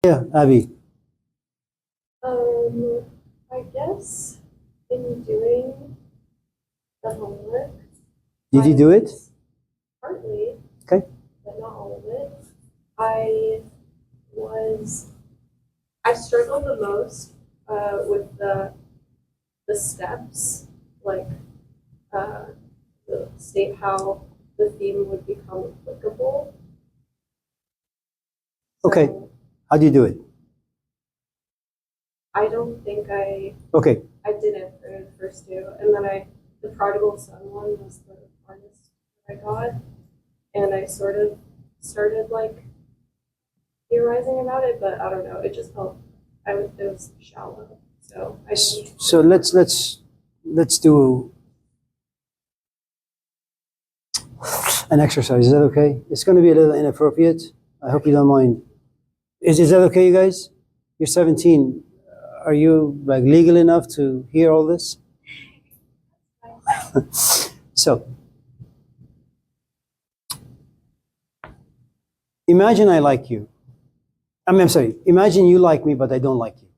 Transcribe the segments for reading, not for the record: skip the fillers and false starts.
Yeah, Abby. I guess in doing the homework, Did you do it? partly, Okay. but not all of it. I I struggled the most with the steps, like the state how the theme would become applicable. Okay. So How do you do it? I don't think Okay. I did it for the first two, and then the prodigal son one was the hardest I got, and I sort of started like theorizing about it, but I don't know. It just felt it was shallow. So I just So let's do an exercise. Is that okay? It's going to be a little inappropriate. I hope you don't mind. Is that okay, you guys? You're 17. Are you like legal enough to hear all this? So imagine I like you. I'm sorry. Imagine you like me, but I don't like you.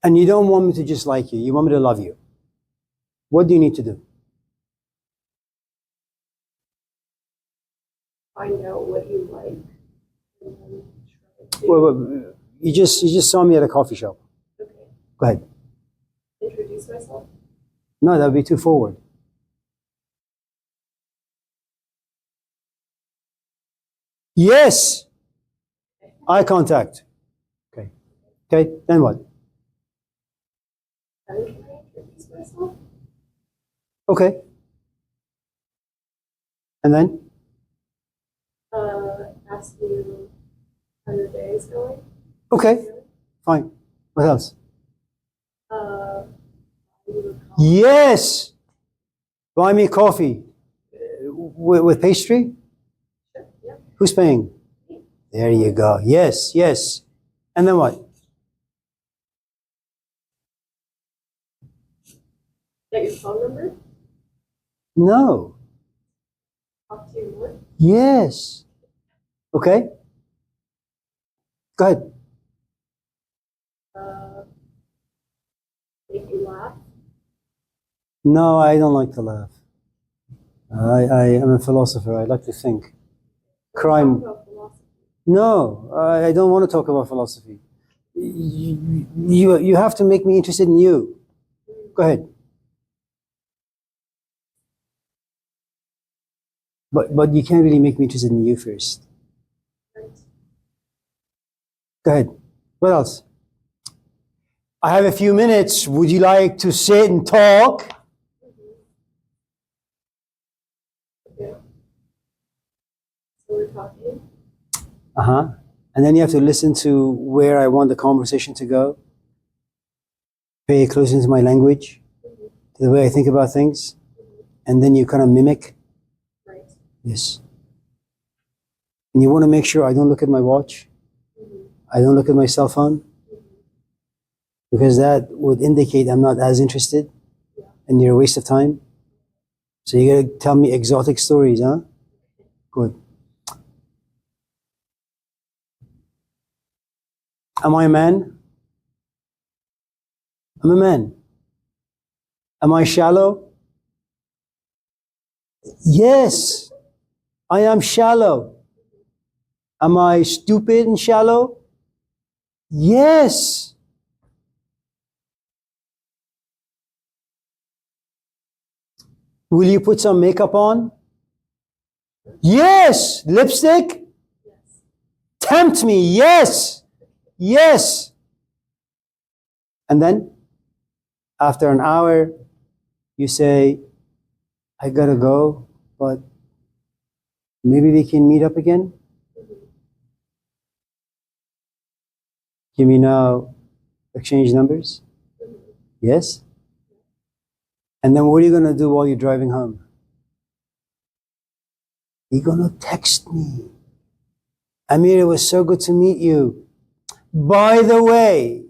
And you don't want me to just like you. You want me to love you. What do you need to do? find out what you like. And then try to, Well, you just saw me at a coffee shop. okay, Go ahead. introduce myself. No, that would be too forward. Yes. Eye contact. Okay. Okay. Then what? Then can I introduce myself? Okay. And then? Ask you how your day is going. Okay. Fine. What else? You Yes. Buy me coffee with pastry. Sure, yeah. Who's paying? There you go. Yes. Yes. And then what? Get your phone number. No. Talk to you more. Yes. Okay. Go ahead. Make you laugh. No, I don't like to laugh. I am a philosopher. I like to think. Crime. Talk about philosophy. No, I don't want to talk about philosophy. You have to make me interested in you. Go ahead. But you can't really make me interested in you first. Right. Go ahead. What else? I have a few minutes. Would you like to sit and talk? Okay. So we're talking. Uh-huh. And then you have to listen to where I want the conversation to go. Pay close attention to my language, to the way I think about things. And then you kind of mimic. Right. Yes. And you want to make sure I don't look at my watch. I don't look at my cell phone. Because that would indicate I'm not as interested. And you're a waste of time. So you got to tell me exotic stories, huh? Good. Am I a man? I'm a man. Am I shallow? Yes, I am shallow. Am I stupid and shallow? Yes. Will you put some makeup on? Yes. Lipstick? Yes. Tempt me. Yes. Yes. And then, after an hour, you say, I gotta go, but maybe we can meet up again? Can we now exchange numbers? Yes? And then what are you gonna do while you're driving home? You're gonna text me. Amir, it was so good to meet you. By the way,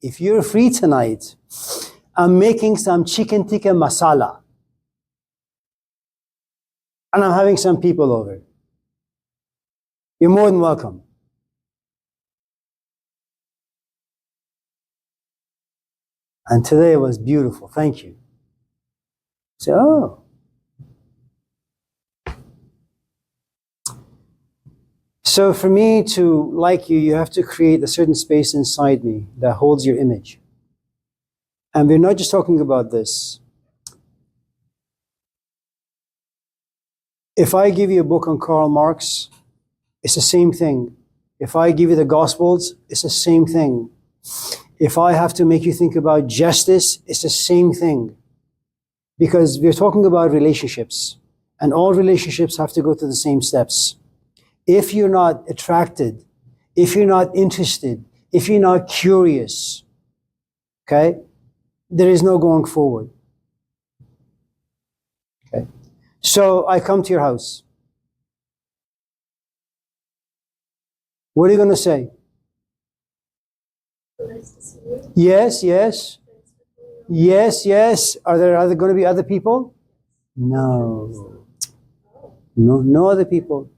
if you're free tonight, I'm making some chicken tikka masala. And I'm having some people over. You're more than welcome. And today was beautiful. Thank you. So, oh. So for me to like you, you have to create a certain space inside me that holds your image. And we're not just talking about this. If I give you a book on Karl Marx, it's the same thing. If I give you the Gospels, it's the same thing. If I have to make you think about justice, it's the same thing. Because we're talking about relationships, and all relationships have to go through the same steps. If you're not attracted, if you're not interested, if you're not curious, okay, there is no going forward. Okay. So I come to your house. What are you going to say? Nice to see you. Yes, yes. Yes, yes. Are there going to be other people? No. No other people.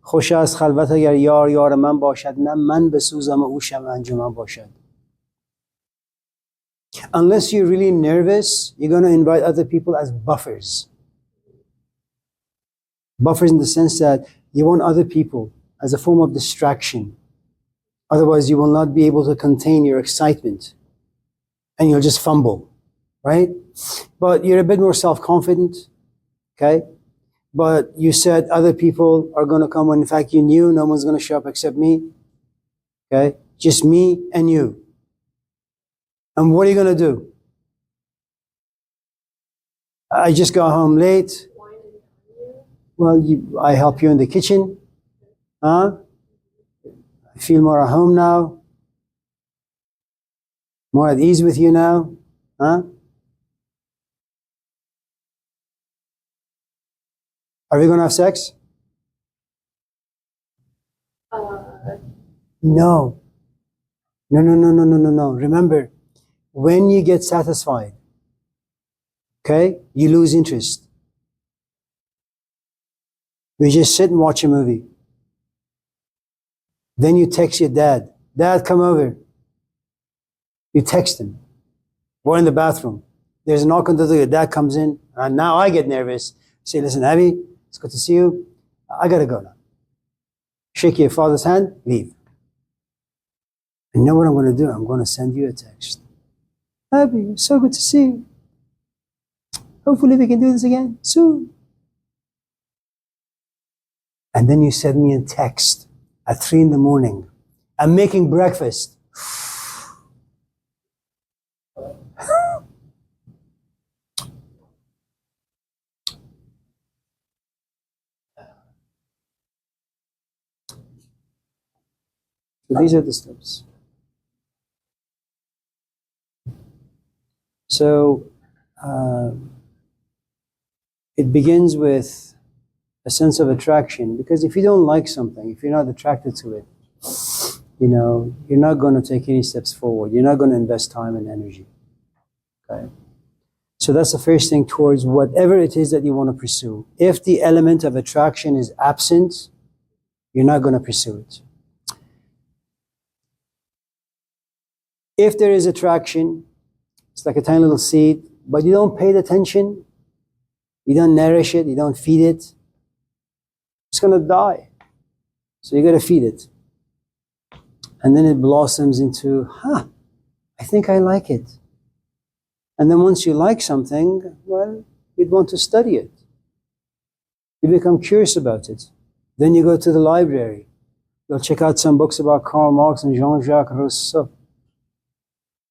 خوش از خلوت اگر یار من باشد نه من بسوزم و او شمع انجمن باشد. Unless you're really nervous, you're going to invite other people as buffers. Buffers in the sense that you want other people as a form of distraction. Otherwise, you will not be able to contain your excitement and you'll just fumble, right? But you're a bit more self-confident, okay? But you said other people are going to come when in fact you knew no one's going to show up except me, okay? Just me and you. And what are you going to do? I just got home late. Well, I help you in the kitchen. Huh? I feel more at home now. More at ease with you now. Huh? Are we going to have sex? No. No. Remember, when you get satisfied, okay, you lose interest. We just sit and watch a movie. Then you text your dad. Dad, come over. You text him. We're in the bathroom. There's a knock on the door. Your dad comes in. And now I get nervous. Say, listen, Abby, it's good to see you. I got to go now. Shake your father's hand, leave. And you know what I'm going to do? I'm going to send you a text. Abby, so good to see you. Hopefully we can do this again soon. And then you send me a text at 3 a.m. I'm making breakfast. So these are the steps. So it begins with a sense of attraction, because if you don't like something, if you're not attracted to it, you know, you're not going to take any steps forward. You're not going to invest time and energy. Okay? So that's the first thing towards whatever it is that you want to pursue. If the element of attraction is absent, you're not going to pursue it. If there is attraction, it's like a tiny little seed, but you don't pay attention, you don't nourish it, you don't feed it, it's going to die. So you got to feed it. And then it blossoms into, I think I like it. And then once you like something, well, you'd want to study it. You become curious about it. Then you go to the library. You'll check out some books about Karl Marx and Jean-Jacques Rousseau.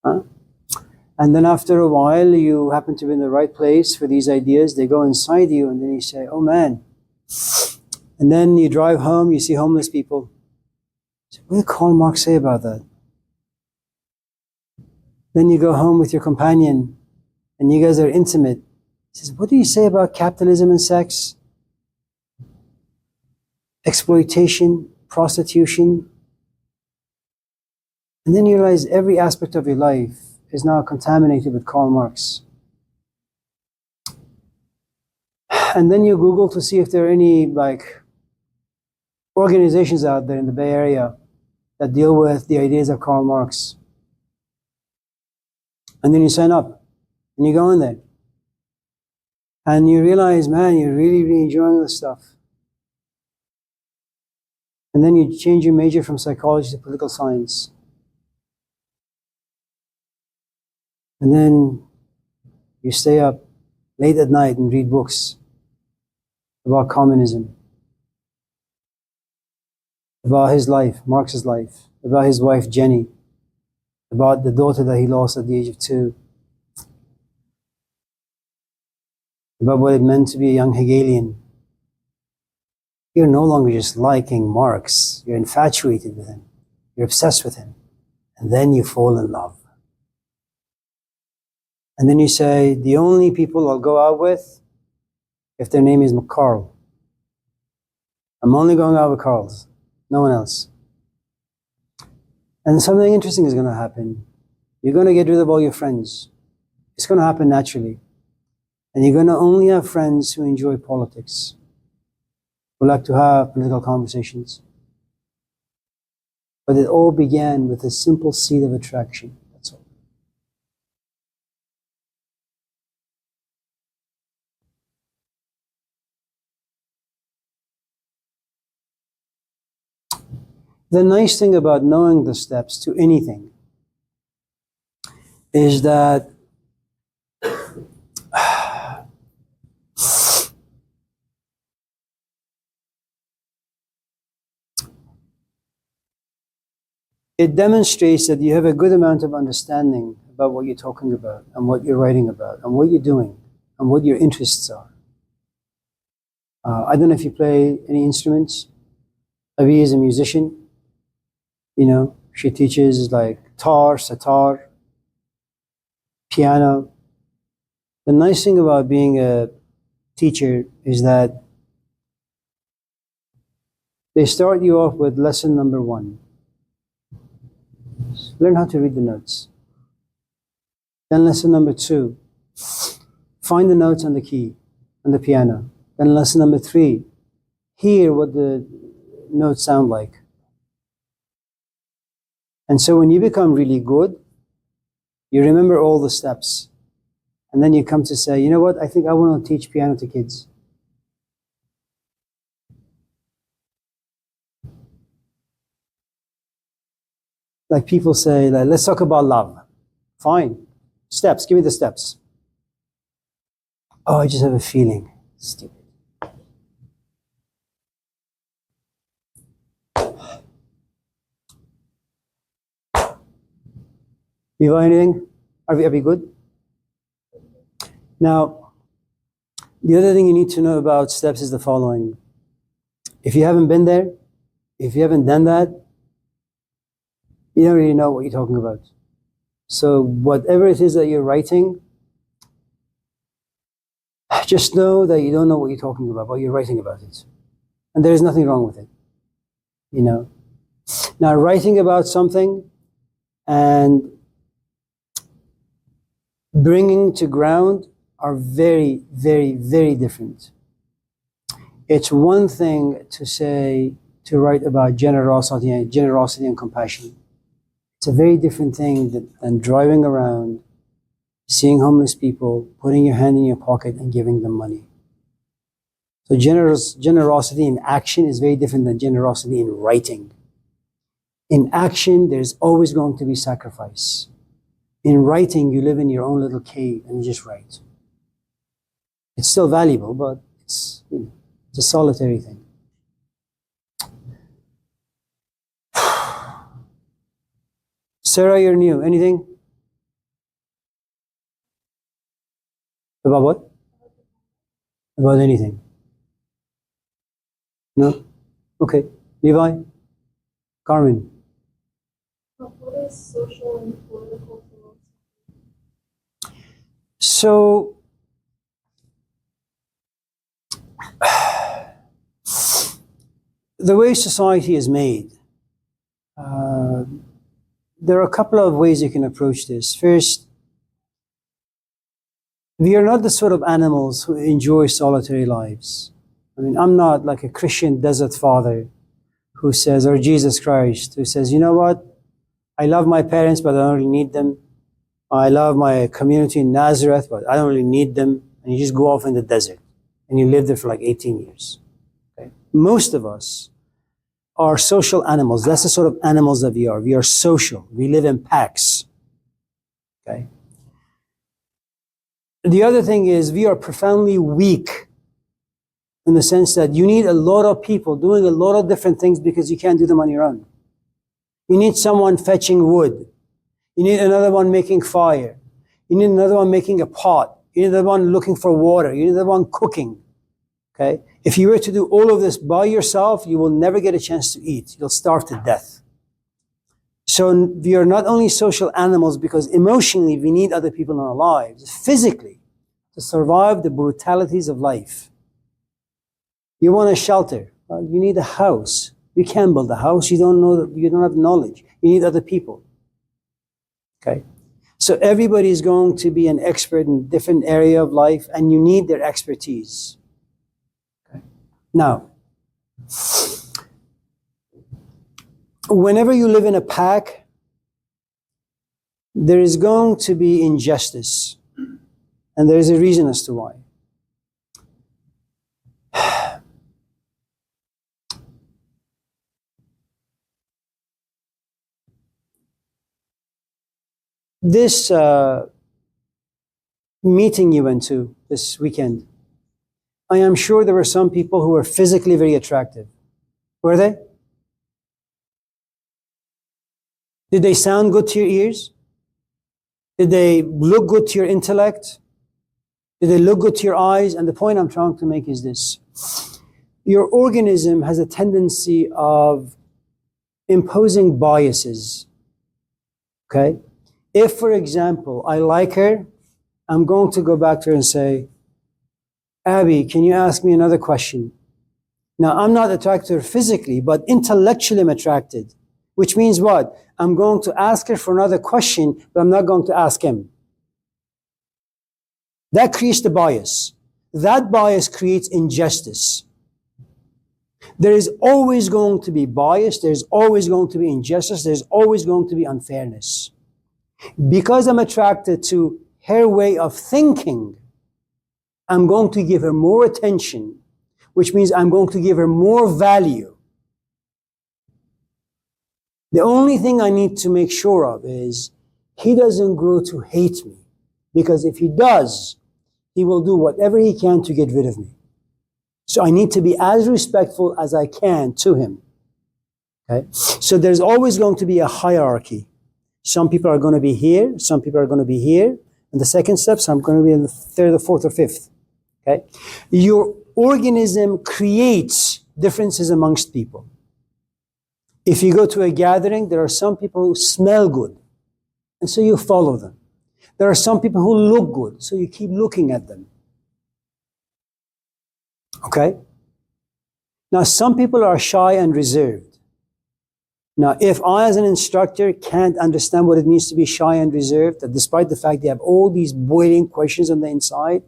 Huh? And then after a while, you happen to be in the right place for these ideas. They go inside you, and then you say, oh man. And then you drive home, you see homeless people. So what did Karl Marx say about that? Then you go home with your companion, and you guys are intimate. He says, what do you say about capitalism and sex? Exploitation, prostitution. And then you realize every aspect of your life is now contaminated with Karl Marx. And then you Google to see if there are any organizations out there in the Bay Area that deal with the ideas of Karl Marx. And then you sign up and you go in there and you realize, man, you're really, really enjoying this stuff. And then you change your major from psychology to political science. And then you stay up late at night and read books about communism, about his life, Marx's life, about his wife Jenny, about the daughter that he lost at the age of 2, about what it meant to be a young Hegelian. You're no longer just liking Marx, you're infatuated with him, you're obsessed with him, and then you fall in love. And then you say, the only people I'll go out with, if their name is Carl. I'm only going out with Carls, no one else. And something interesting is going to happen. You're going to get rid of all your friends. It's going to happen naturally. And you're going to only have friends who enjoy politics, who like to have political conversations. But it all began with a simple seed of attraction. That's all. The nice thing about knowing the steps to anything is that it demonstrates that you have a good amount of understanding about what you're talking about and what you're writing about and what you're doing and what your interests are. I don't know if you play any instruments. Avi is a musician. You know, she teaches like tar, sitar, piano. The nice thing about being a teacher is that they start you off with lesson number 1. Learn how to read the notes. Then lesson number 2, find the notes on the key, on the piano. Then lesson number 3, hear what the notes sound like. And so when you become really good, you remember all the steps. And then you come to say, you know what, I think I want to teach piano to kids. Like people say, like, let's talk about love. Fine. Steps, give me the steps. Oh, I just have a feeling. Stupid. You got anything? Are we good? Now, the other thing you need to know about steps is the following. If you haven't been there, if you haven't done that, you don't really know what you're talking about. So whatever it is that you're writing, just know that you don't know what you're talking about, but you're writing about it. And there is nothing wrong with it. You know. Now, writing about something and bringing to ground are very, very, very different. It's one thing to say, to write about generosity and compassion. It's a very different thing than driving around, seeing homeless people, putting your hand in your pocket and giving them money. So generosity in action is very different than generosity in writing. In action, there's always going to be sacrifice. In writing, you live in your own little cave and you just write. It's still valuable, but it's a solitary thing. Sarah, you're new. Anything? About what? About anything? No? Okay. Levi? Carmen? What is social and political philosophy? So, the way society is made, there are a couple of ways you can approach this. First, we are not the sort of animals who enjoy solitary lives. I mean, I'm not like a Christian desert father who says, or Jesus Christ, who says, you know what? I love my parents, but I don't really need them. I love my community in Nazareth, but I don't really need them. And you just go off in the desert and you live there for like 18 years. Okay? Most of us are social animals. That's the sort of animals that we are. We are social. We live in packs. Okay? The other thing is we are profoundly weak in the sense that you need a lot of people doing a lot of different things because you can't do them on your own. You need someone fetching wood. You need another one making fire. You need another one making a pot. You need another one looking for water. You need another one cooking. Okay? If you were to do all of this by yourself, you will never get a chance to eat. You'll starve to death. So we are not only social animals because emotionally we need other people in our lives, physically, to survive the brutalities of life. You want a shelter. Well, you need a house. You can't build a house. You don't have knowledge. You need other people. Okay? So everybody is going to be an expert in a different area of life, and you need their expertise. Okay? Now, whenever you live in a pack, there is going to be injustice. And there is a reason as to why. This meeting you went to this weekend, I am sure there were some people who were physically very attractive. Were they? Did they sound good to your ears? Did they look good to your intellect? Did they look good to your eyes? And the point I'm trying to make is this. Your organism has a tendency of imposing biases. Okay? If, for example, I like her, I'm going to go back to her and say, Abby, can you ask me another question? Now, I'm not attracted to her physically, but intellectually I'm attracted. Which means what? I'm going to ask her for another question, but I'm not going to ask him. That creates the bias. That bias creates injustice. There is always going to be bias. There's always going to be injustice. There's always going to be unfairness. Because I'm attracted to her way of thinking, I'm going to give her more attention, which means I'm going to give her more value. The only thing I need to make sure of is he doesn't grow to hate me. Because if he does, he will do whatever he can to get rid of me. So I need to be as respectful as I can to him. Okay? So there's always going to be a hierarchy. Some people are going to be here, some people are going to be here. And the second step, some are going to be in the third, or fourth, or fifth. Okay? Your organism creates differences amongst people. If you go to a gathering, there are some people who smell good, and so you follow them. There are some people who look good, so you keep looking at them. Okay? Now, some people are shy and reserved. Now, if I, as an instructor, can't understand what it means to be shy and reserved, that despite the fact you have all these boiling questions on the inside,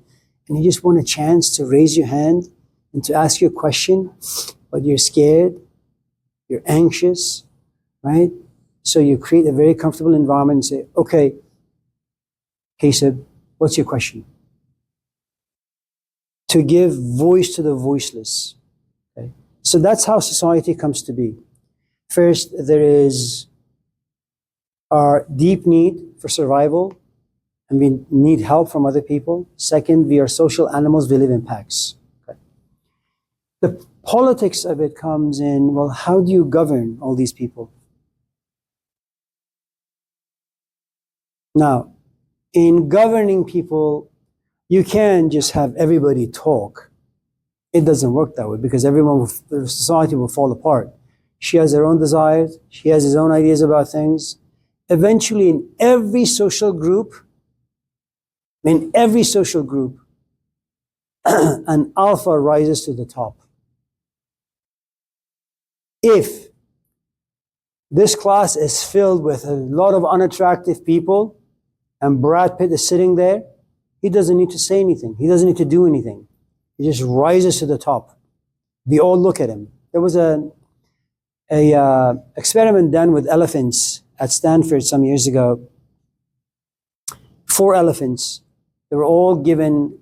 and you just want a chance to raise your hand and to ask your question, but you're scared, you're anxious, right? So you create a very comfortable environment and say, okay, Kesab, what's your question? To give voice to the voiceless. Okay? So that's how society comes to be. First, there is our deep need for survival, and we need help from other people. Second, we are social animals, we live in packs. Okay? The politics of it comes in, well, how do you govern all these people? Now, in governing people, you can't just have everybody talk. It doesn't work that way because the society will fall apart. She has her own desires. She has his own ideas about things. Eventually, in every social group, an alpha rises to the top. If this class is filled with a lot of unattractive people and Brad Pitt is sitting there, he doesn't need to say anything. He doesn't need to do anything. He just rises to the top. We all look at him. There was a a experiment done with elephants at Stanford some years ago. 4 elephants. They were all given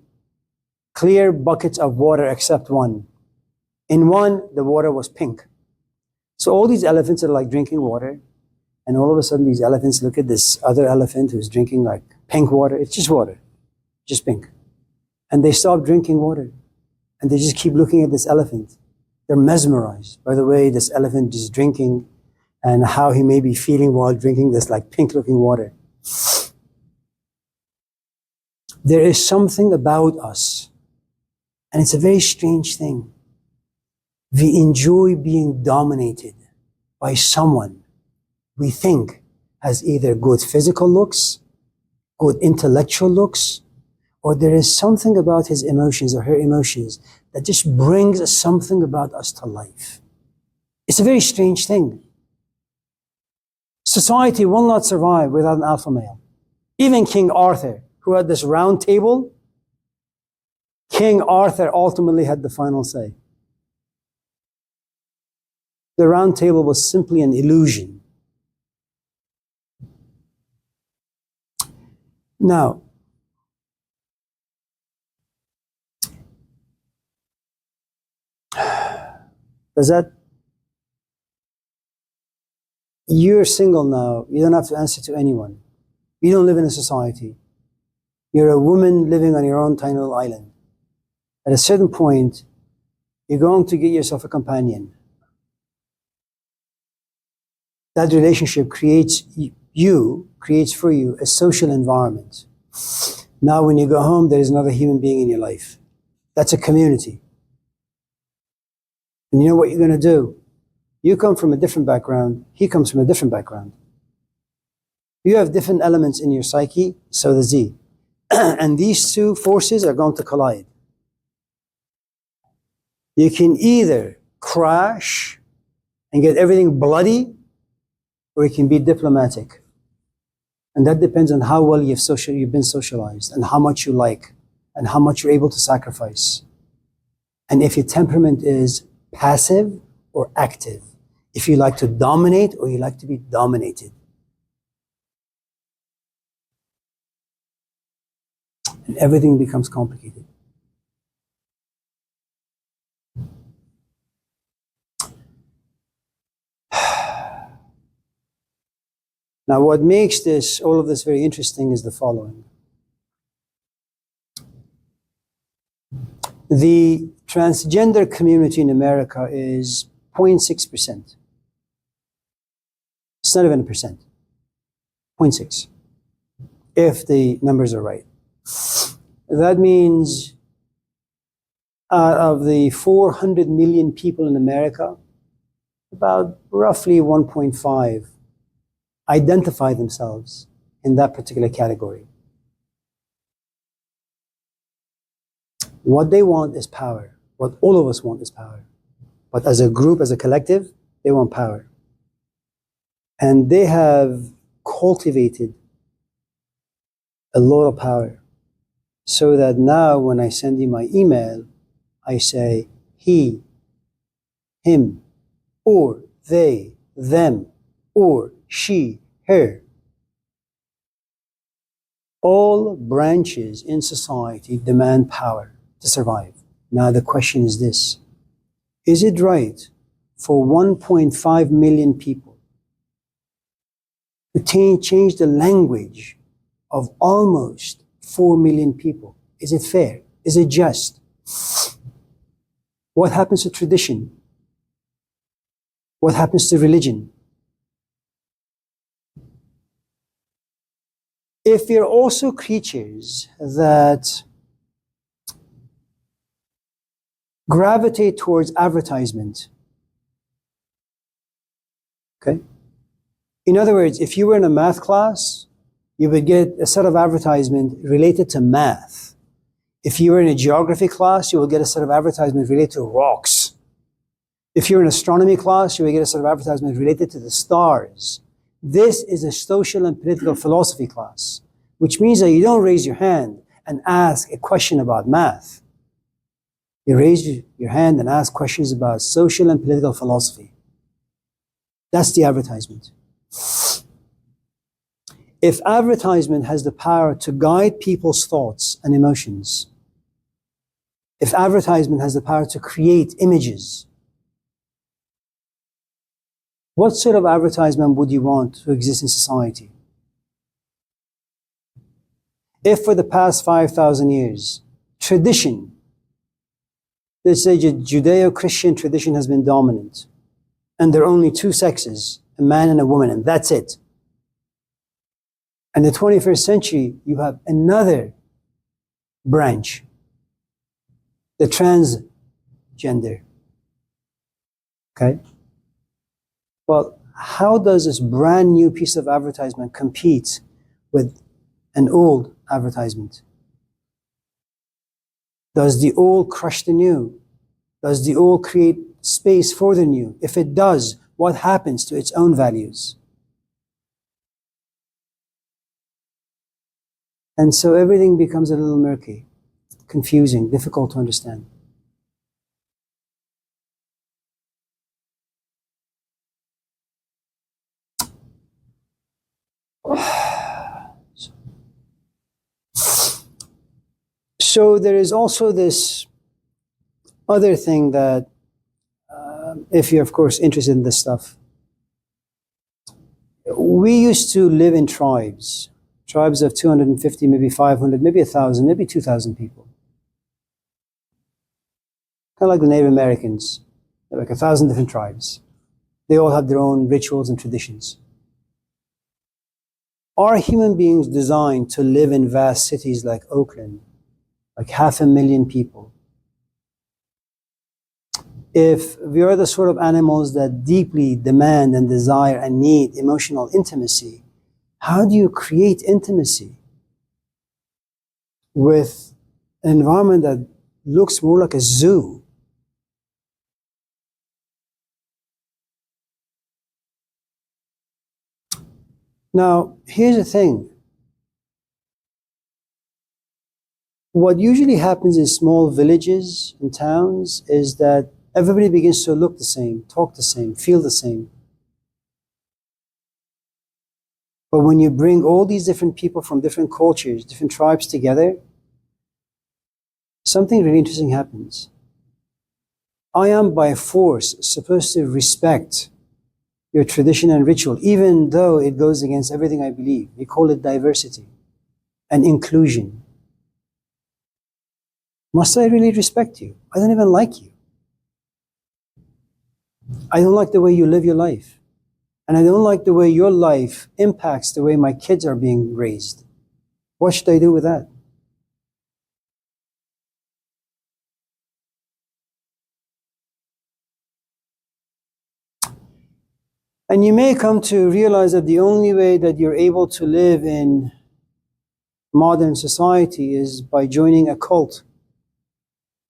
clear buckets of water except one. In one, the water was pink. So all these elephants are like drinking water, and all of a sudden these elephants look at this other elephant who's drinking like pink water. It's just water, just pink. And they stop drinking water, and they just keep looking at this elephant. They're mesmerized by the way this elephant is drinking and how he may be feeling while drinking this like pink looking water. There is something about us, and it's a very strange thing. We enjoy being dominated by someone we think has either good physical looks, good intellectual looks, or there is something about his emotions or her emotions that just brings something about us to life. It's a very strange thing. Society will not survive without an alpha male. Even King Arthur, who had this round table, King Arthur ultimately had the final say. The round table was simply an illusion. Now, does that, you're single now, you don't have to answer to anyone. You don't live in a society. You're a woman living on your own tiny little island. At a certain point, you're going to get yourself a companion. That relationship creates for you a social environment. Now when you go home, there is another human being in your life. That's a community. And you know what you're going to do? You come from a different background, he comes from a different background. You have different elements in your psyche, so does he. And these two forces are going to collide. You can either crash and get everything bloody, or you can be diplomatic. And that depends on how well you've been socialized, and how much you like, and how much you're able to sacrifice. And if your temperament is passive or active, if you like to dominate or you like to be dominated. And everything becomes complicated. Now, what makes all of this very interesting is the following. The transgender community in America is 0.6%. It's not even a percent. 0.6. If the numbers are right. That means out of the 400 million people in America, about roughly 1.5 identify themselves in that particular category. What they want is power. What all of us want is power. But as a group, as a collective, they want power. And they have cultivated a lot of power. So that now when I send you my email, I say he, him, or they, them, or she, her. All branches in society demand power to survive. Now the question is this: is it right for 1.5 million people to change the language of almost 4 million people? Is it fair? Is it just? What happens to tradition? What happens to religion? If we're also creatures that gravitate towards advertisement, okay? In other words, if you were in a math class, you would get a set of advertisement related to math. If you were in a geography class, you will get a set of advertisement related to rocks. If you're in astronomy class, you will get a set of advertisement related to the stars. This is a social and political philosophy class, which means that you don't raise your hand and ask a question about math. You raise your hand and ask questions about social and political philosophy. That's the advertisement. If advertisement has the power to guide people's thoughts and emotions, if advertisement has the power to create images, what sort of advertisement would you want to exist in society? If for the past 5,000 years, tradition, let's say Judeo-Christian tradition has been dominant, and there are only two sexes, a man and a woman, and that's it. And in the 21st century, you have another branch, the transgender. Okay? Well, how does this brand new piece of advertisement compete with an old advertisement? Does the old crush the new? Does the old create space for the new? If it does, what happens to its own values? And so everything becomes a little murky, confusing, difficult to understand. So there is also this other thing that, if you're of course interested in this stuff, we used to live in tribes of 250, maybe 500, maybe 1,000, maybe 2,000 people. Kind of like the Native Americans, like 1,000 different tribes. They all have their own rituals and traditions. Are human beings designed to live in vast cities like Oakland, like 500,000 people? If we are the sort of animals that deeply demand and desire and need emotional intimacy, how do you create intimacy with an environment that looks more like a zoo? Now, here's the thing. What usually happens in small villages and towns is that everybody begins to look the same, talk the same, feel the same. But when you bring all these different people from different cultures, different tribes together, something really interesting happens. I am by force supposed to respect your tradition and ritual, even though it goes against everything I believe. We call it diversity and inclusion. Must I really respect you? I don't even like you. I don't like the way you live your life. And I don't like the way your life impacts the way my kids are being raised. What should I do with that? And you may come to realize that the only way that you're able to live in modern society is by joining a cult.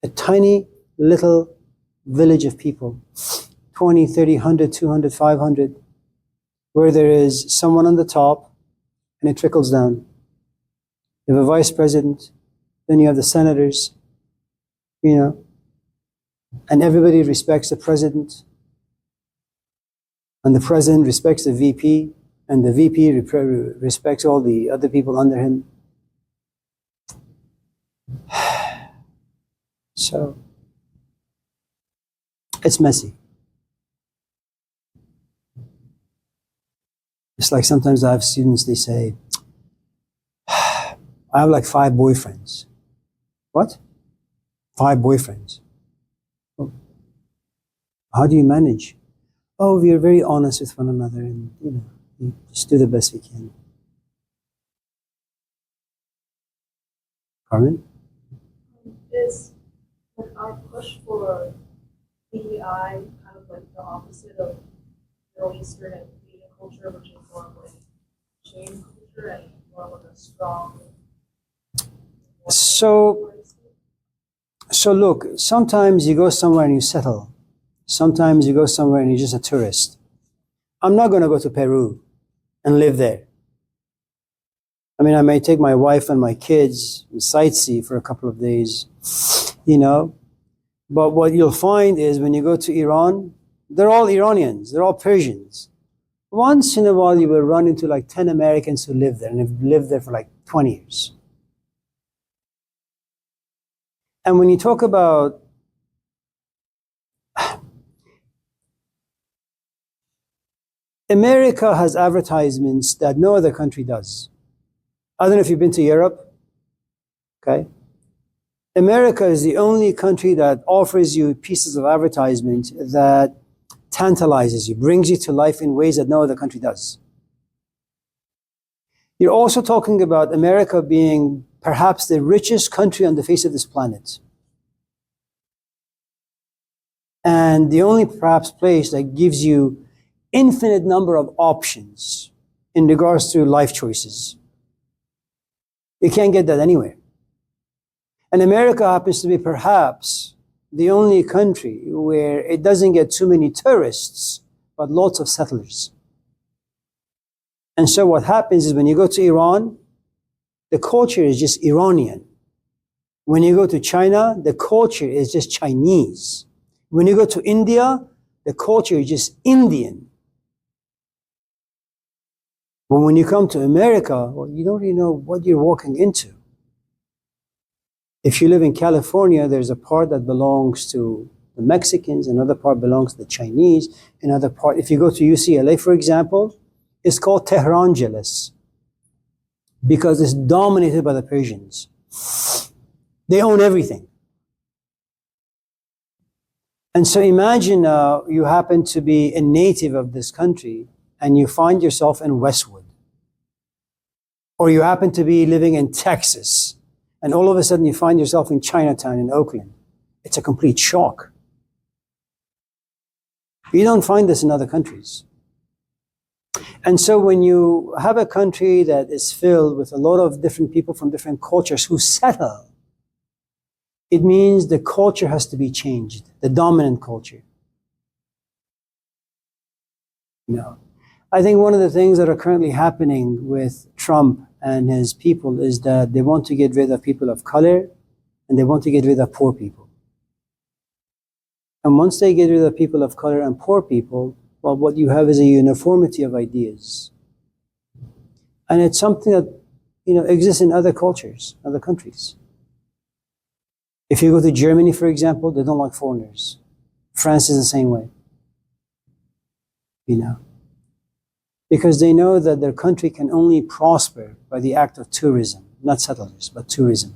A tiny little village of people, 20, 30, 100, 200, 500, where there is someone on the top and it trickles down. You have a vice president, then you have the senators, and everybody respects the president, and the president respects the VP, and the VP respects all the other people under him. So, it's messy. It's like sometimes I have students, they say, I have like 5 boyfriends. What? 5 boyfriends. Oh. How do you manage? Oh, we are very honest with one another and, we just do the best we can. Carmen? Is our push for DEI kind of like the opposite of Middle Eastern and Indian culture, which is more of like shame culture and more of like a strong. So look, sometimes you go somewhere and you settle. Sometimes you go somewhere and you're just a tourist. I'm not going to go to Peru and live there. I mean, I may take my wife and my kids and sightsee for a couple of days, But what you'll find is when you go to Iran, They're all Iranians. They're all Persians. Once in a while, you will run into like 10 Americans who live there and have lived there for like 20 years. And when you talk about America has advertisements that no other country does. I don't know if you've been to Europe, okay? America is the only country that offers you pieces of advertisement that tantalizes you, brings you to life in ways that no other country does. You're also talking about America being perhaps the richest country on the face of this planet. And the only perhaps place that gives you infinite number of options in regards to life choices. You can't get that anywhere. And America happens to be perhaps the only country where it doesn't get too many tourists, but lots of settlers. And so what happens is when you go to Iran, the culture is just Iranian. When you go to China, the culture is just Chinese. When you go to India, the culture is just Indian. But when you come to America, well, you don't really know what you're walking into. If you live in California, there's a part that belongs to the Mexicans, another part belongs to the Chinese, another part, if you go to UCLA, for example, it's called Tehrangeles because it's dominated by the Persians. They own everything. And so imagine you happen to be a native of this country and you find yourself in Westwood. Or you happen to be living in Texas and all of a sudden you find yourself in Chinatown in Oakland. It's a complete shock. You don't find this in other countries. And so when you have a country that is filled with a lot of different people from different cultures who settle, it means the culture has to be changed, the dominant culture. No. I think one of the things that are currently happening with Trump and his people is that they want to get rid of people of color and they want to get rid of poor people. And once they get rid of people of color and poor people, well, what you have is a uniformity of ideas. And it's something that, exists in other cultures, other countries. If you go to Germany, for example, they don't like foreigners. France is the same way. Because they know that their country can only prosper by the act of tourism, not settlers, but tourism.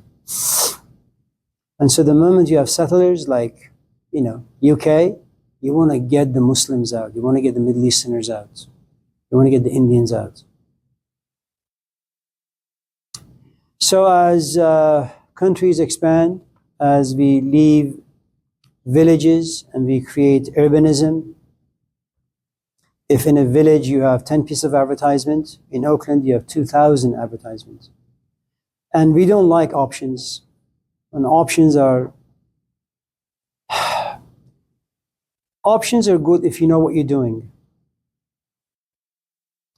And so the moment you have settlers like, UK, you want to get the Muslims out. You want to get the Middle Easterners out. You want to get the Indians out. So as countries expand, as we leave villages and we create urbanism, if in a village you have 10 pieces of advertisement, in Oakland you have 2,000 advertisements. And we don't like options. And options are good if you know what you're doing.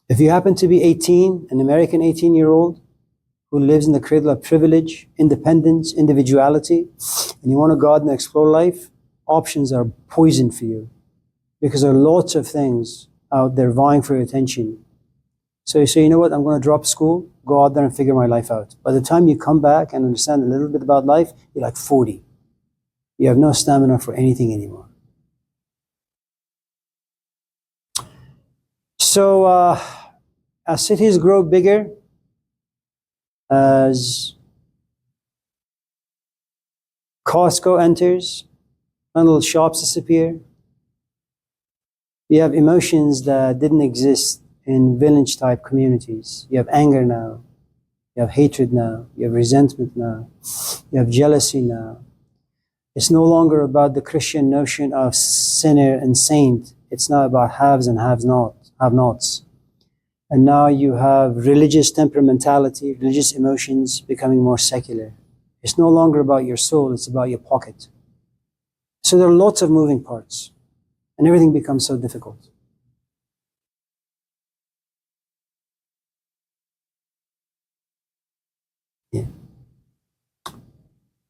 If you happen to be 18, an American 18-year-old who lives in the cradle of privilege, independence, individuality, and you want to go out and explore life, options are poison for you. Because there are lots of things out there vying for your attention. So you say, you know what, I'm going to drop school, go out there and figure my life out. By the time you come back and understand a little bit about life, you're like 40. You have no stamina for anything anymore. So as cities grow bigger, as Costco enters, and little shops disappear, you have emotions that didn't exist in village-type communities. You have anger now. You have hatred now. You have resentment now. You have jealousy now. It's no longer about the Christian notion of sinner and saint. It's not about haves and have-nots. And now you have religious temperamentality, religious emotions becoming more secular. It's no longer about your soul, it's about your pocket. So there are lots of moving parts, and everything becomes so difficult. Yeah.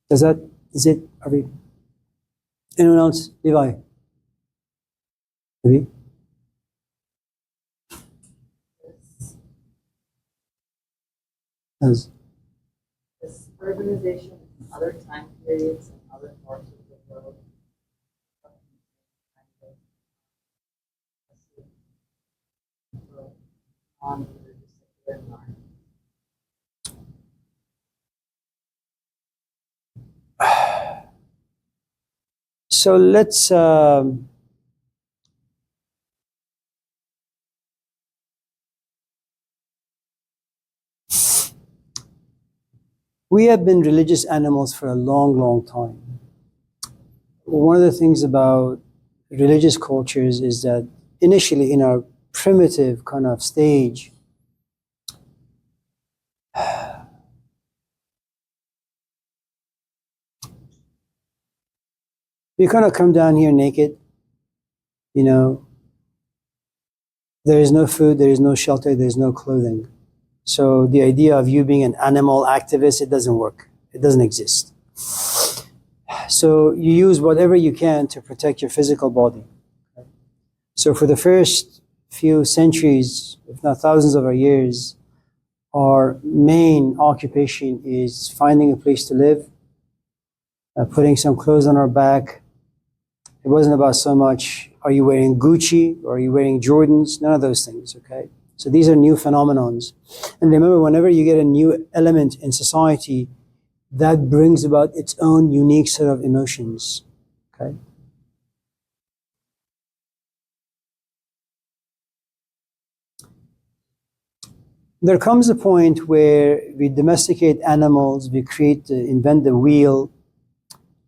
Is it, anyone else? Levi? Maybe? As This urbanization in other time periods and other parts of the world on the secular environment. so let's we have been religious animals for a long, long time. One of the things about religious cultures is that initially in our primitive kind of stage, we kind of come down here naked, you know, there is no food, there is no shelter, there is no clothing. So the idea of you being an animal activist, it doesn't work. It doesn't exist. So you use whatever you can to protect your physical body. So for the first few centuries, if not thousands of our years, our main occupation is finding a place to live, putting some clothes on our back. It wasn't about so much, are you wearing Gucci or are you wearing Jordans? None of those things, okay? So these are new phenomenons. And remember, whenever you get a new element in society, that brings about its own unique set of emotions, okay? There comes a point where we domesticate animals, we invent the wheel,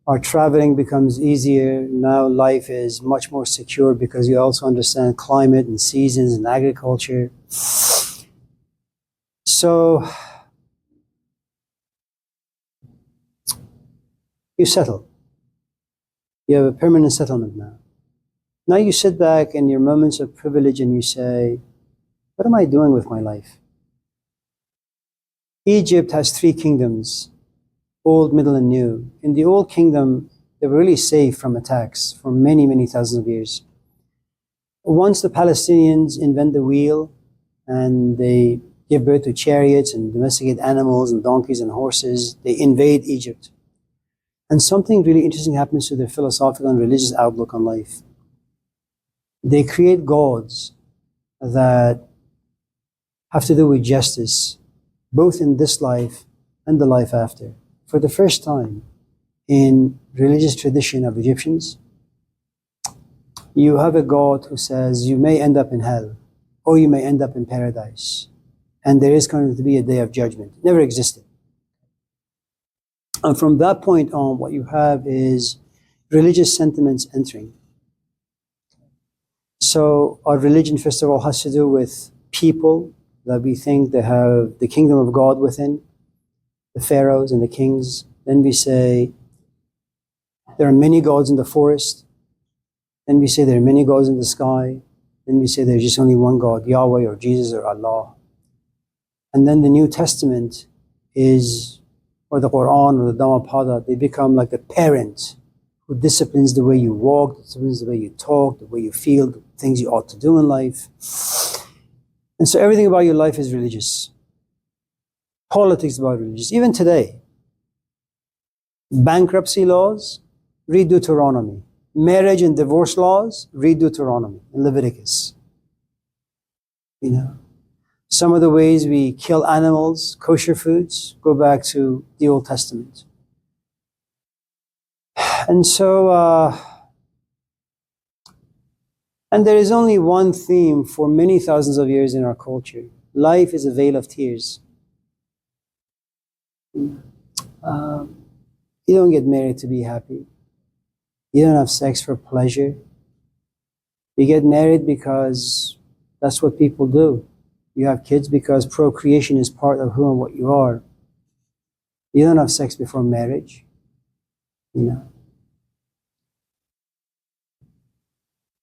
our traveling becomes easier. Now life is much more secure because you also understand climate and seasons and agriculture. So you settle. You have a permanent settlement now. Now you sit back in your moments of privilege and you say, what am I doing with my life? Egypt has 3 kingdoms, old, middle, and new. In the old kingdom, they were really safe from attacks for many, many thousands of years. Once the Palestinians invent the wheel and they give birth to chariots and domesticate animals and donkeys and horses, they invade Egypt. And something really interesting happens to their philosophical and religious outlook on life. They create gods that have to do with justice, both in this life and the life after. For the first time in religious tradition of Egyptians, you have a God who says you may end up in hell or you may end up in paradise. And there is going to be a day of judgment. It never existed. And from that point on, what you have is religious sentiments entering. So our religion, first of all, has to do with people that we think they have the kingdom of God within, the pharaohs and the kings. Then we say there are many gods in the forest. Then we say there are many gods in the sky. Then we say there's just only one God, Yahweh or Jesus or Allah. And then the New Testament is, or the Quran or the Dhammapada, they become like the parent who disciplines the way you walk, disciplines the way you talk, the way you feel, the things you ought to do in life. And so everything about your life is religious. Politics is about religious. Even today, bankruptcy laws, read Deuteronomy. Marriage and divorce laws, read Deuteronomy and Leviticus. You know, some of the ways we kill animals, kosher foods, go back to the Old Testament. And so, and there is only one theme for many thousands of years in our culture. Life is a veil of tears. You don't get married to be happy. You don't have sex for pleasure. You get married because that's what people do. You have kids because procreation is part of who and what you are. You don't have sex before marriage. You know.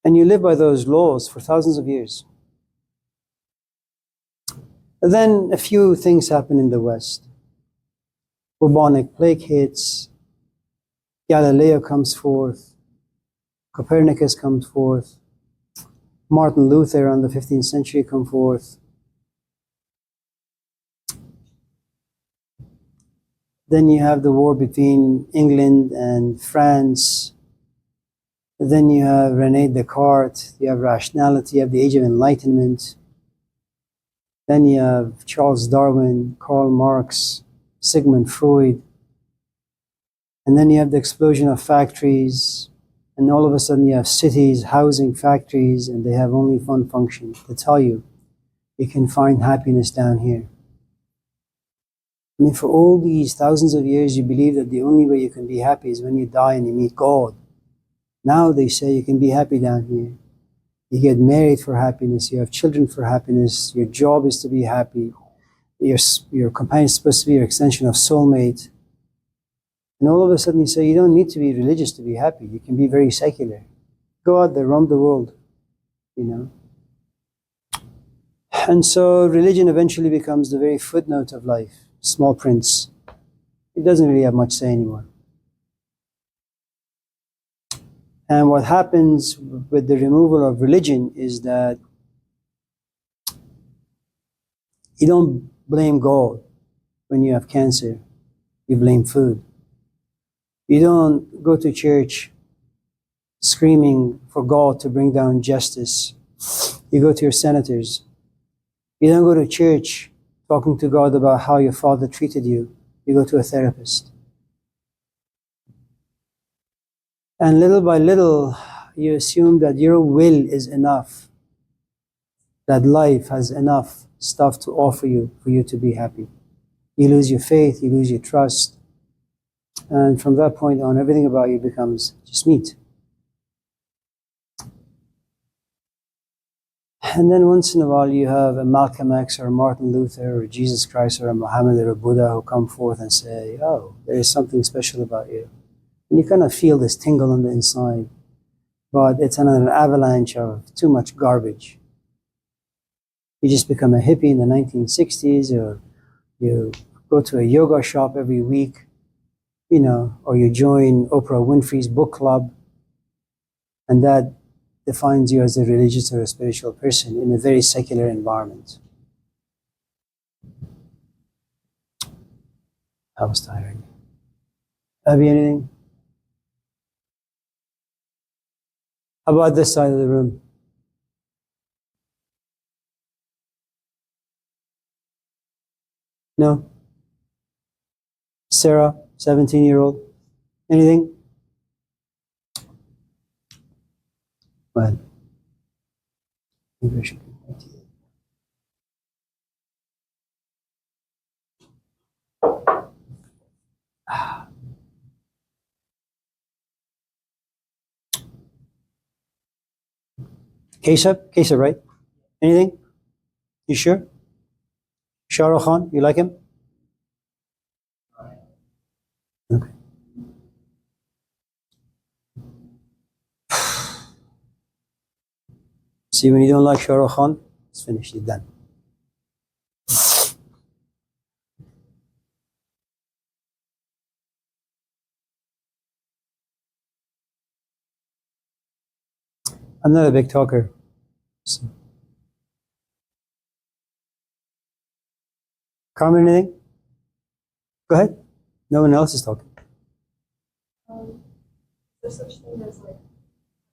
And you live by those laws for thousands of years. And then a few things happen in the West. Bubonic plague hits. Galileo comes forth. Copernicus comes forth. Martin Luther in the 15th century come forth. Then you have the war between England and France. Then you have René Descartes, you have rationality, you have the Age of Enlightenment. Then you have Charles Darwin, Karl Marx, Sigmund Freud. And then you have the explosion of factories. And all of a sudden you have cities housing factories, and they have only one function, to tell you, you can find happiness down here. I mean, for all these thousands of years, you believe that the only way you can be happy is when you die and you meet God. Now they say you can be happy down here. You get married for happiness, you have children for happiness, your job is to be happy, your companion is supposed to be your extension of soulmate. And all of a sudden you say you don't need to be religious to be happy, you can be very secular. Go out there, roam the world, you know. And so religion eventually becomes the very footnote of life, small prints. It doesn't really have much say anymore. And what happens with the removal of religion is that you don't blame God when you have cancer, you blame food. You don't go to church screaming for God to bring down justice. You go to your senators. You don't go to church talking to God about how your father treated you. You go to a therapist. And little by little, you assume that your will is enough, that life has enough stuff to offer you for you to be happy. You lose your faith, you lose your trust, and from that point on, everything about you becomes just meat. And then once in a while, you have a Malcolm X or a Martin Luther or Jesus Christ or a Muhammad or a Buddha who come forth and say, oh, there is something special about you. And you kind of feel this tingle on the inside, but it's an avalanche of too much garbage. You just become a hippie in the 1960s, or you go to a yoga shop every week, you know, or you join Oprah Winfrey's book club, and that defines you as a religious or a spiritual person in a very secular environment. That was tiring. Abby, anything? How about this side of the room? No? Sarah, 17-year-old? Anything? Well, maybe I should wait to you. Kesab, right? Anything? You sure? Shah Rukh Khan, you like him? Okay. See, when you don't like Shah Rukh Khan, it's finished, it's done. I'm not a big talker. So. Carmen, anything? Go ahead. No one else is talking. There's such thing as like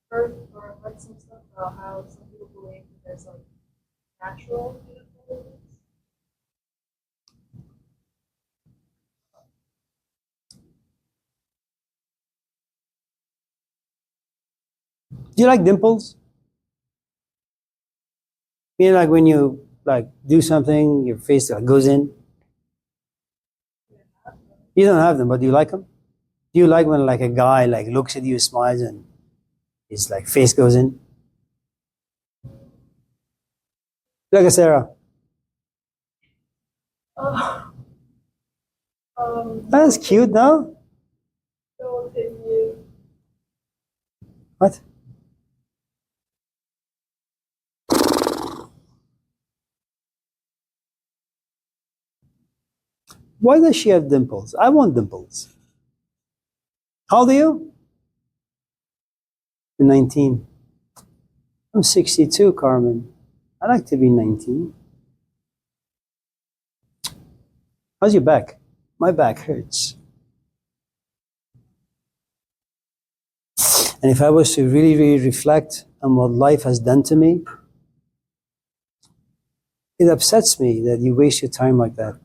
heard or read some stuff about how some people believe that there's like natural inequalities. Do you like dimples? You know, like when you like do something, your face like goes in. You don't have them, but do you like them? Do you like when like a guy like looks at you, smiles, and his like face goes in? Look at Sarah. That's cute, no? No opinion. What? Why does she have dimples? I want dimples. How old are you? You're 19. I'm 62, Carmen. I like to be 19. How's your back? My back hurts. And if I was to really, really reflect on what life has done to me, it upsets me that you waste your time like that,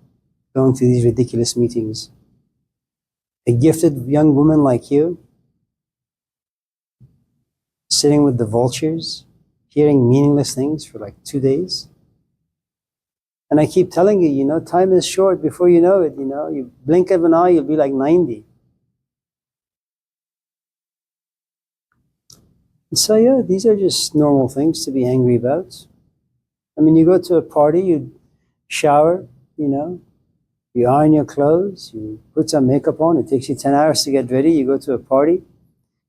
going to these ridiculous meetings. A gifted young woman like you, sitting with the vultures, hearing meaningless things for like 2 days. And I keep telling you, time is short. Before you know it, you blink of an eye, you'll be like 90. And so, yeah, these are just normal things to be angry about. I mean, you go to a party, you shower, you iron your clothes, you put some makeup on, it takes you 10 hours to get ready, you go to a party,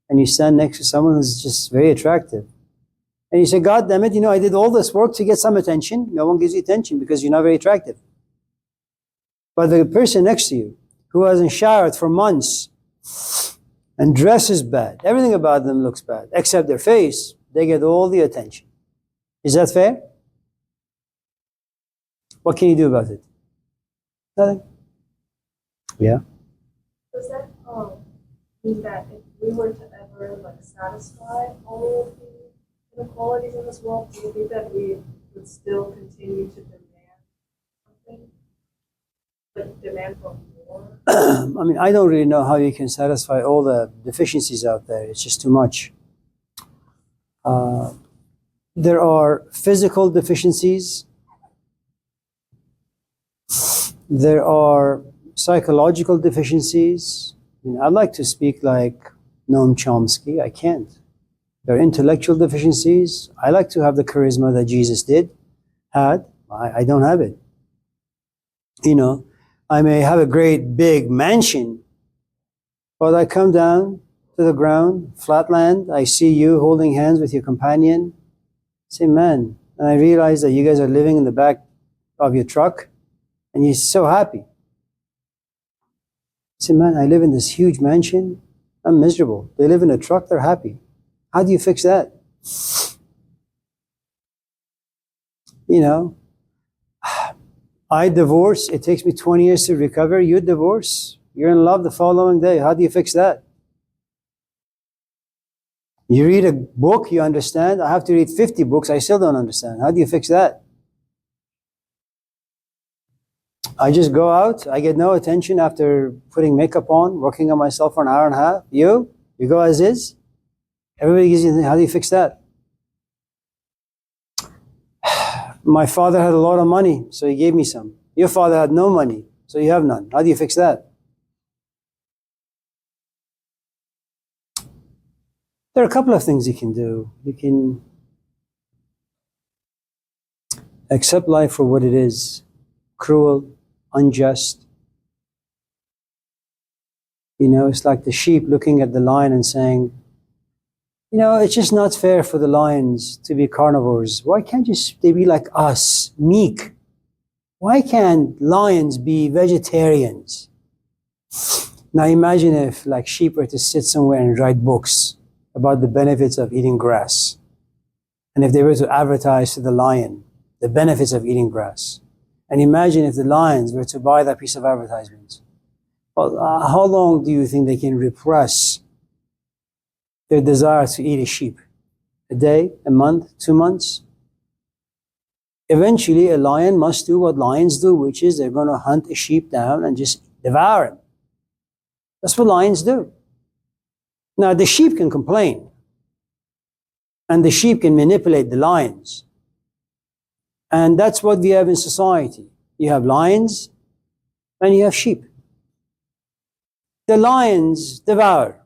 and you stand next to someone who's just very attractive. And you say, God damn it, I did all this work to get some attention. No one gives you attention because you're not very attractive. But the person next to you, who hasn't showered for months and dresses bad, everything about them looks bad, except their face, they get all the attention. Is that fair? What can you do about it? Nothing. Yeah. Does that mean that if we were to ever satisfy all of the inequalities in this world, do you think that we would still continue to demand something? Like demand for more? I mean, I don't really know how you can satisfy all the deficiencies out there. It's just too much. There are physical deficiencies. There are psychological deficiencies. I'd like to speak like Noam Chomsky. I can't. There are intellectual deficiencies. I like to have the charisma that Jesus had. I don't have it. I may have a great big mansion, but I come down to the ground, flat land. I see you holding hands with your companion. I say, man, and I realize that you guys are living in the back of your truck, and you're so happy. I say, man, I live in this huge mansion. I'm miserable. They live in a truck. They're happy. How do you fix that? I divorce. It takes me 20 years to recover. You divorce. You're in love the following day. How do you fix that? You read a book, you understand. I have to read 50 books. I still don't understand. How do you fix that? I just go out. I get no attention after putting makeup on, working on myself for an hour and a half. You go as is. Everybody gives you, how do you fix that? My father had a lot of money, so he gave me some. Your father had no money, so you have none. How do you fix that? There are a couple of things you can do. You can accept life for what it is, cruel, unjust. It's like the sheep looking at the lion and saying, it's just not fair for the lions to be carnivores. Why can't they be like us, meek? Why can't lions be vegetarians? Now imagine if sheep were to sit somewhere and write books about the benefits of eating grass. And if they were to advertise to the lion the benefits of eating grass. And imagine if the lions were to buy that piece of advertisement. Well, how long do you think they can repress their desire to eat a sheep? A day, a month, 2 months? Eventually, a lion must do what lions do, which is they're going to hunt a sheep down and just devour him. That's what lions do. Now, the sheep can complain, and the sheep can manipulate the lions. And that's what we have in society. You have lions, and you have sheep. The lions devour.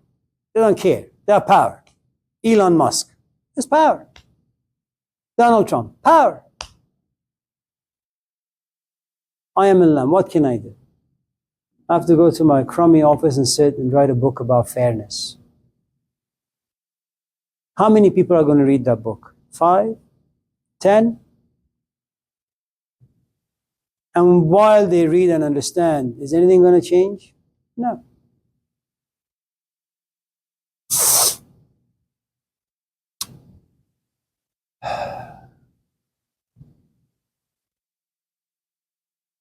They don't care. They have power. Elon Musk has power. Donald Trump, power. I am in lamb. What can I do? I have to go to my crummy office and sit and write a book about fairness. How many people are going to read that book? 5? 10? And while they read and understand, is anything going to change? No.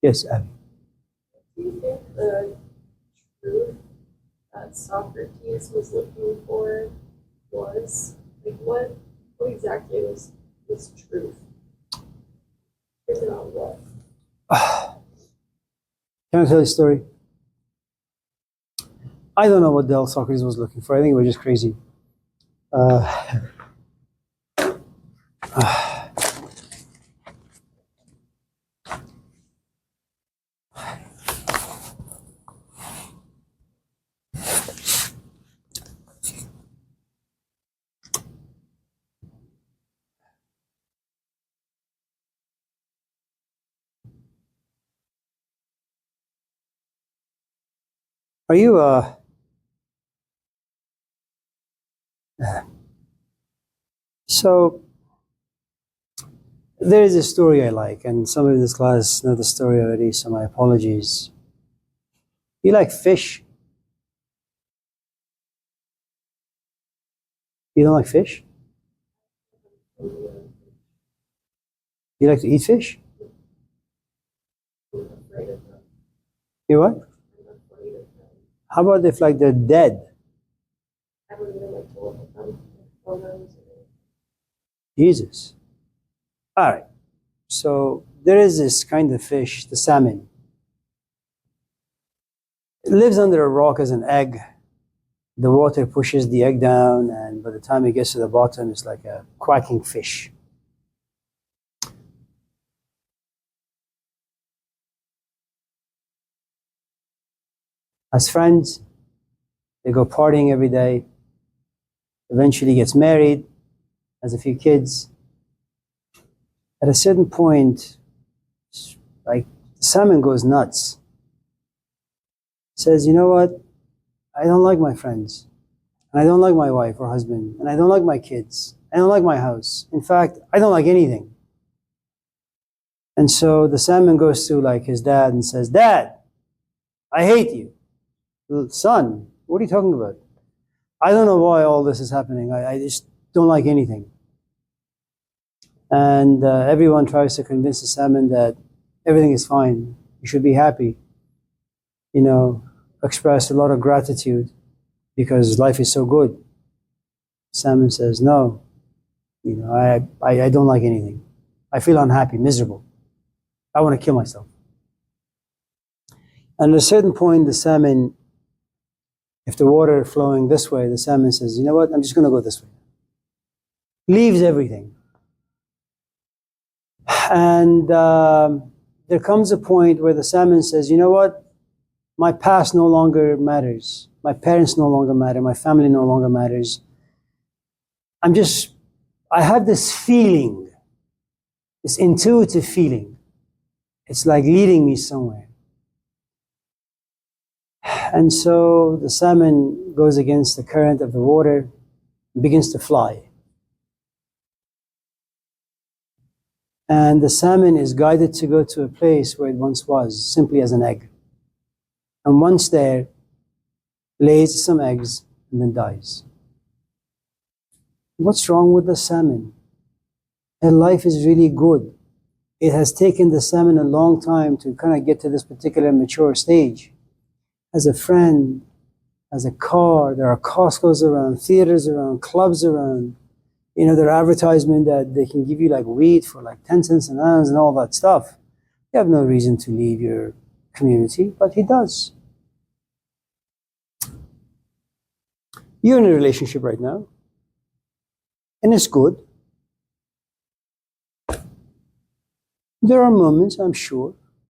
Yes, Abby. Do you think the truth that Socrates was looking for was like what exactly was truth? Is it on what? Can I tell you a story? I don't know what the hell Socrates was looking for. I think it was just crazy. Uh, are you so there is a story I like, and some of this class know the story already, so my apologies. You like fish? You don't like fish? You like to eat fish? I'm afraid of them. You what? I'm afraid of them. How about if like they're dead? I wouldn't even like to look at them. Photos or Jesus. All right. So there is this kind of fish, the salmon. It lives under a rock as an egg. The water pushes the egg down, and by the time it gets to the bottom, it's like a quacking fish. As friends, they go partying every day, eventually gets married, has a few kids. At a certain point, like the salmon goes nuts. Says, you know what? I don't like my friends. And I don't like my wife or husband. And I don't like my kids. I don't like my house. In fact, I don't like anything. And so the salmon goes to like his dad and says, Dad, I hate you. Son, what are you talking about? I don't know why all this is happening. I just don't like anything. And everyone tries to convince the salmon that everything is fine. You should be happy. You know, express a lot of gratitude because life is so good. Salmon says, no, you know, I don't like anything. I feel unhappy, miserable. I want to kill myself. And at a certain point, the salmon, if the water is flowing this way, the salmon says, you know what, I'm just going to go this way. Leaves everything. And there comes a point where the salmon says, you know what, my past no longer matters. My parents no longer matter. My family no longer matters. I have this feeling, this intuitive feeling. It's like leading me somewhere. And so the salmon goes against the current of the water and begins to fly. And the salmon is guided to go to a place where it once was, simply as an egg. And once there, lays some eggs and then dies. What's wrong with the salmon? Her life is really good. It has taken the salmon a long time to kind of get to this particular mature stage. As a friend, as a car, there are Costco's around, theaters around, clubs around. You know, there are advertisements that they can give you like wheat for like 10 cents an ounce and all that stuff. You have no reason to leave your community, but he does. You're in a relationship right now, and it's good. There are moments, I'm sure,